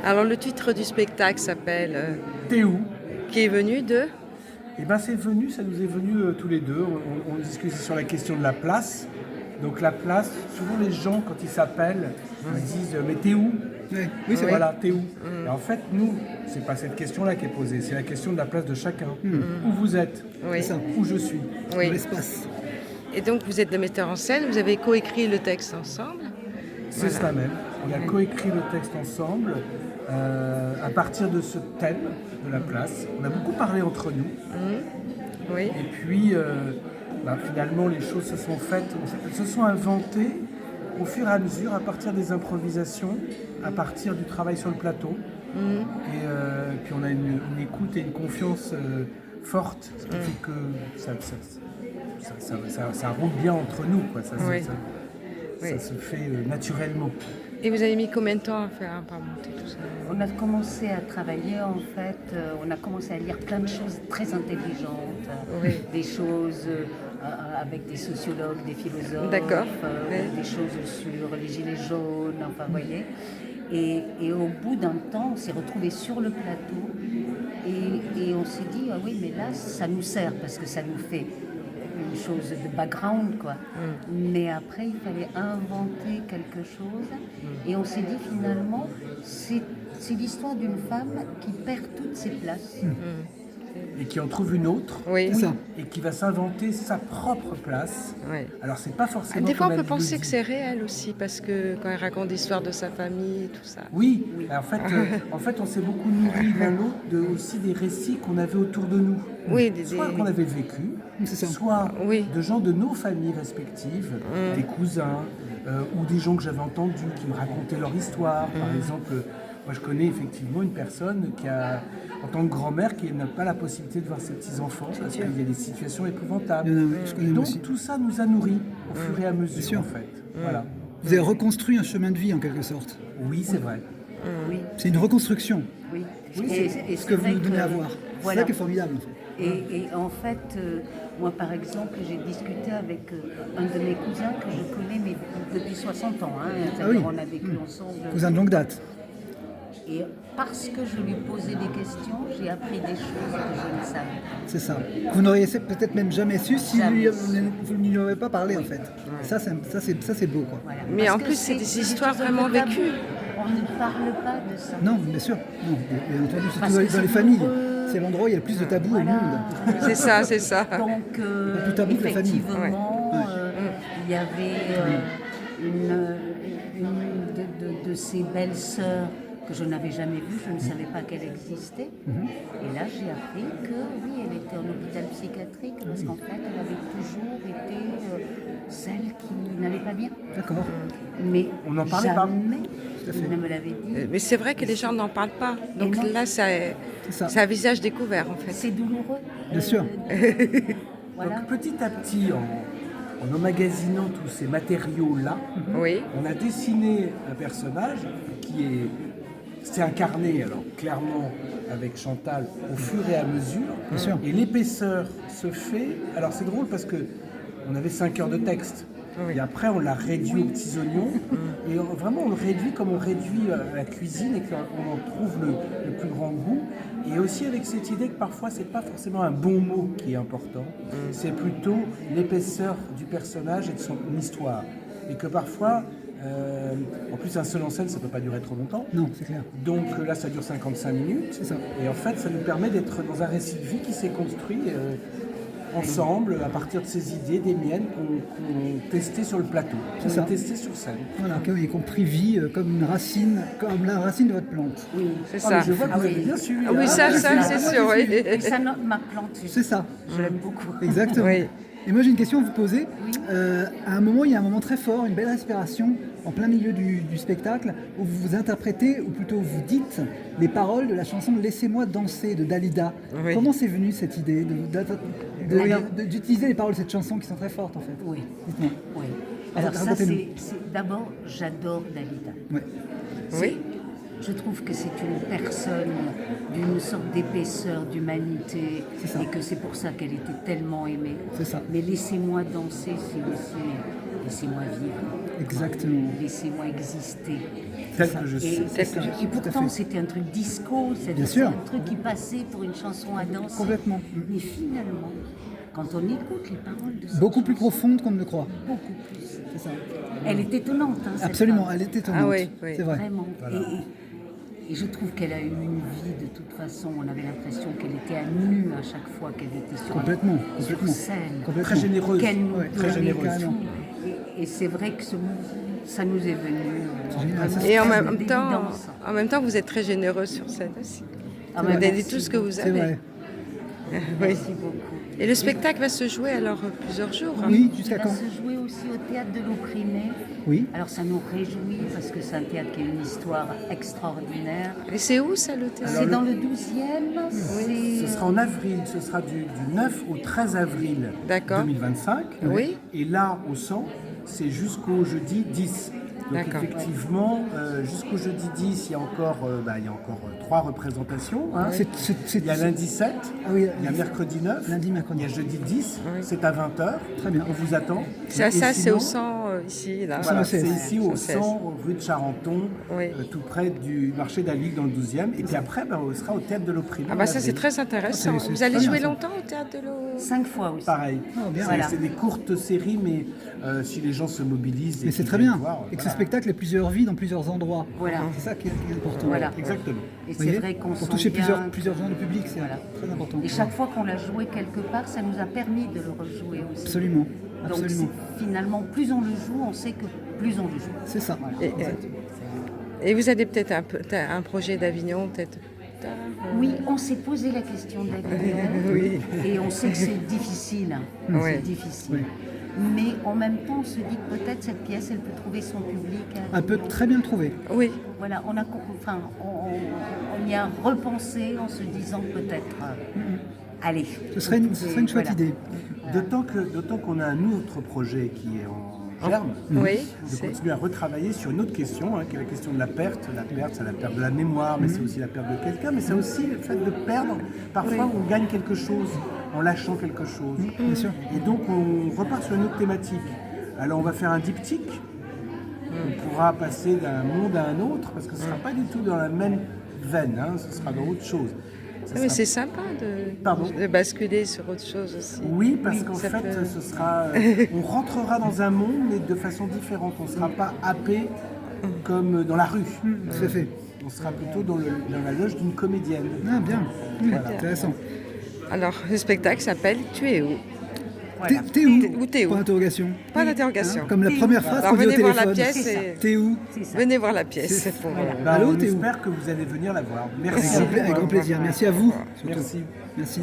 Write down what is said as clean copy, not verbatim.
Alors le titre du spectacle s'appelle T'es où? Qui est venu de Eh ben c'est venu, ça nous est venu tous les deux. On discute sur la question de la place. Donc la place, souvent les gens quand ils s'appellent, ils se disent mais t'es où? Oui, oui, c'est vrai. Voilà, t'es où? Et en fait, nous, c'est pas cette question-là qui est posée, c'est la question de la place de chacun. Où vous êtes? Oui. C'est ça. Où je suis? Oui. Dans l'espace. Et donc vous êtes le metteur en scène, vous avez coécrit le texte ensemble. C'est cela même. On a coécrit le texte ensemble à partir de ce thème de la place. On a beaucoup parlé entre nous. Oui. Et puis, finalement, les choses se sont faites, elles se sont inventées au fur et à mesure, à partir des improvisations, à partir du travail sur le plateau. Et puis on a une écoute et une confiance forte, ce qui fait que ça roule bien entre nous, quoi. Oui. Ça se fait naturellement. Et vous avez mis combien de temps à monter tout ça? On a commencé à travailler en fait, on a commencé à lire plein de choses très intelligentes, Oui. des choses avec des sociologues, des philosophes, D'accord. Oui. des choses sur les gilets jaunes, enfin vous voyez. Et au bout d'un temps, on s'est retrouvés sur le plateau et on s'est dit, ah oui mais là ça nous sert parce que ça nous fait une chose de background quoi. Mais après il fallait inventer quelque chose et on s'est dit finalement c'est l'histoire d'une femme qui perd toutes ses places. Et qui en trouve une autre, Oui. C'est ça. et qui va s'inventer sa propre place. Oui. Alors c'est pas forcément. Des fois on comme peut elle le penser dit. que c'est réel aussi parce que quand elle raconte l'histoire de sa famille et tout ça. Oui, en fait, on s'est beaucoup nourri l'un l'autre aussi des récits qu'on avait autour de nous. Oui, Soit qu'on avait vécu, C'est ça. soit Oui. de gens de nos familles respectives, des cousins, ou des gens que j'avais entendus qui me racontaient leur histoire. Par exemple, moi je connais effectivement une personne qui a, en tant que grand-mère, qui n'a pas la possibilité de voir ses petits-enfants parce qu'il y a des situations épouvantables. Je connais Donc aussi. tout ça nous a nourris au fur et à mesure, sûr. en fait. Voilà. Vous avez reconstruit un chemin de vie en quelque sorte. Oui, c'est vrai. Oui, C'est une reconstruction, oui. Oui, Et ce c'est que vous vrai nous donnez que- à voir. Voilà. C'est ça qui est formidable en fait. Et en fait, moi par exemple, j'ai discuté avec un de mes cousins que je connais mais depuis 60 ans. Hein, c'est-à-dire oui. on a vécu ensemble. Cousin de longue date. Et parce que je lui posais des questions, j'ai appris des choses que je ne savais pas. C'est ça. Vous n'auriez peut-être même jamais su si Jamais. vous ne lui auriez pas parlé en fait. Ça c'est beau quoi. Voilà. Mais Parce en que plus, c'est des histoires choses vraiment taboues. vécues. On ne parle pas de ça. Non, bien sûr. Non, bien entendu, surtout Parce dans que les c'est familles. douloureux. C'est l'endroit où il y a le plus de tabous Voilà. au monde. C'est ça, c'est ça. Donc, plus tabou que la famille. effectivement, Ouais. il y avait une de ces belles sœurs que je n'avais jamais vue, je ne savais pas qu'elle existait. Et là, j'ai appris que oui, elle était en hôpital psychiatrique parce qu'en fait, elle avait toujours été celle qui n'allait pas bien. D'accord. Mais On n'en parlait pas. jamais à fait. il ne me l'avait dit. Mais c'est vrai que les gens n'en parlent pas. Donc non. là, ça. c'est un visage découvert en fait. C'est douloureux. Bien sûr. Voilà. Donc petit à petit, en emmagasinant tous ces matériaux-là, Oui. on a dessiné un personnage qui s'est incarné, alors clairement avec Chantal, au fur et à mesure. Bien sûr. Et l'épaisseur se fait. Alors c'est drôle parce que on avait 5 heures de texte. Oui. Et après, on l'a réduit aux petits oignons. Et vraiment, on le réduit comme on réduit la cuisine et qu'on en trouve le plus grand goût. Et aussi avec cette idée que parfois, c'est pas forcément un bon mot qui est important. C'est plutôt l'épaisseur du personnage et de son histoire. Et que parfois, en plus, un seul en scène, ça peut pas durer trop longtemps. Non, c'est clair. Donc là, ça dure 55 minutes. C'est ça. Et en fait, ça nous permet d'être dans un récit de vie qui s'est construit ensemble, à partir de ces idées, des miennes, qu'on testait sur le plateau, qu'on ça. a testé sur scène. Voilà, qui ont pris vie comme une racine, comme la racine de votre plante. Oui, C'est Ah, ça. mais je vois que Ah vous avez oui. bien suivi. Ah oui, hein. ça, c'est sûr, oui. Et ça, ma plante, C'est ça. je l'aime beaucoup. Exactement. Oui. Et moi j'ai une question à vous poser. À un moment, il y a un moment très fort, une belle respiration, en plein milieu du spectacle, où vous interprétez, ou plutôt vous dites, les paroles de la chanson Laissez-moi danser de Dalida. Oui. Comment c'est venu cette idée d'utiliser les paroles de cette chanson qui sont très fortes en fait? Oui, Dites-moi. oui. Alors ça, Racontez-nous. d'abord, j'adore Dalida. Ouais. Oui. Je trouve que c'est une personne d'une sorte d'épaisseur, d'humanité, C'est ça. et que c'est pour ça qu'elle était tellement aimée. C'est ça. Mais laissez-moi danser, c'est aussi laissez-moi vivre, Exactement. laissez-moi exister. Tel que je suis. Et pourtant, c'était un truc disco, c'était Bien sûr. un truc qui passait pour une chanson à danser. Complètement. Mais finalement, quand on écoute les paroles de cette Beaucoup plus chanson, profonde qu'on ne le croit. beaucoup plus. C'est ça. Elle est étonnante, hein, cette Absolument, femme. elle est étonnante. Ah oui, oui. C'est vrai. Vraiment. Et je trouve qu'elle a eu une vie de toute façon. On avait l'impression qu'elle était à nu à chaque fois qu'elle était sur, Complètement, sur complètement. scène. Complètement. Très généreuse. Qu'elle nous Ouais, très donnait généreuse. tout. Et c'est vrai que ça nous est venu. génial, ça, vraiment Et d'évidence. en même temps, vous êtes très généreuse sur scène aussi. Ah Vous ouais, donnez merci tout ce que vous C'est avez. vrai. Oui. Merci beaucoup. Et le spectacle va se jouer alors plusieurs jours. hein. Oui, Il jusqu'à va quand? se jouer aussi au théâtre de l'Opprimé. Oui. Alors ça nous réjouit parce que c'est un théâtre qui a une histoire extraordinaire. Et c'est où ça le théâtre C'est dans le 12e. Ce sera en avril, ce sera du 9 au 13 avril D'accord. 2025. Oui. Et là, au 100, c'est jusqu'au jeudi 10. Donc D'accord. effectivement, jusqu'au jeudi 10, il y a encore, 3 représentations. hein. Il y a lundi 7, Ah oui, il y a mercredi 9, lundi, mercredi. il y a jeudi 10, Oui. c'est à 20h. Très bien. On vous attend. Ça, Et c'est sinon, au 100 ici, là. Voilà, Au 116. c'est ici au 116. 100 rue de Charenton, Oui. tout près du marché d'Alluy dans le 12e. Et puis après, on sera au théâtre de l'Opprimé. Ah bah en ça c'est avril. très intéressant. C'est Vous allez très jouer bien, ça. longtemps au théâtre de l'eau 5 fois aussi. Pareil. Oh, bien. Voilà. C'est des courtes séries, mais si les gens se mobilisent. Mais et c'est qu'ils très viennent bien. voir, Et que ce voilà. spectacle ait plusieurs vies dans plusieurs endroits. Voilà. C'est ça qui est important. Voilà. Exactement. Et Vous c'est voyez, vrai qu'on pour sent toucher bien plusieurs que- gens de public, c'est Voilà. très important. Et chaque fois qu'on l'a joué quelque part, ça nous a permis de le rejouer aussi. Absolument. Donc Absolument. c'est- finalement, plus on le joue, on sait que plus on le joue. C'est ça. Et vous avez peut-être un projet d'Avignon, peut-être plus tard, Oui, on s'est posé la question d'Avignon Oui. et on sait que c'est difficile. Oui. C'est difficile. Mais en même temps, on se dit que peut-être cette pièce, elle peut trouver son public. à Elle peut Avignon. très bien le trouver. Oui. Voilà, on y a repensé en se disant peut-être, allez. Ce serait une chouette Voilà. idée. D'autant qu'on a un autre projet qui est en germe. Oui, De c'est- continuer à retravailler sur une autre question, qui est la question de la perte. La perte, c'est la perte de la mémoire, mais c'est aussi la perte de quelqu'un. Mais c'est aussi le fait de perdre. Parfois, on gagne quelque chose en lâchant quelque chose. Bien sûr. Et donc, on repart sur une autre thématique. Alors, on va faire un diptyque. On pourra passer d'un monde à un autre, parce que ce ne sera pas du tout dans la même veine, ce sera dans autre chose. Ça mais sera- c'est sympa Pardon. de basculer sur autre chose aussi. Oui, parce qu'en ça fait, peut- ce sera, on rentrera dans un monde, mais de façon différente. On ne sera pas happé comme dans la rue. Tout à fait. On sera plutôt dans la loge d'une comédienne. Ah, bien. Oui, intéressant. Alors, le spectacle s'appelle Tu es où Voilà. T'es où? Où t'es où Point d'interrogation. Pas d'interrogation. Comme la première phrase Alors qu'on dit au venez voir la téléphone. pièce C'est ça. et T'es où? C'est ça. venez voir la pièce. C'est- Pour- Bah, Allô, on t'es où? espère que vous allez venir la voir. Merci. Avec grand plaisir. Merci à vous. surtout. Merci. Merci.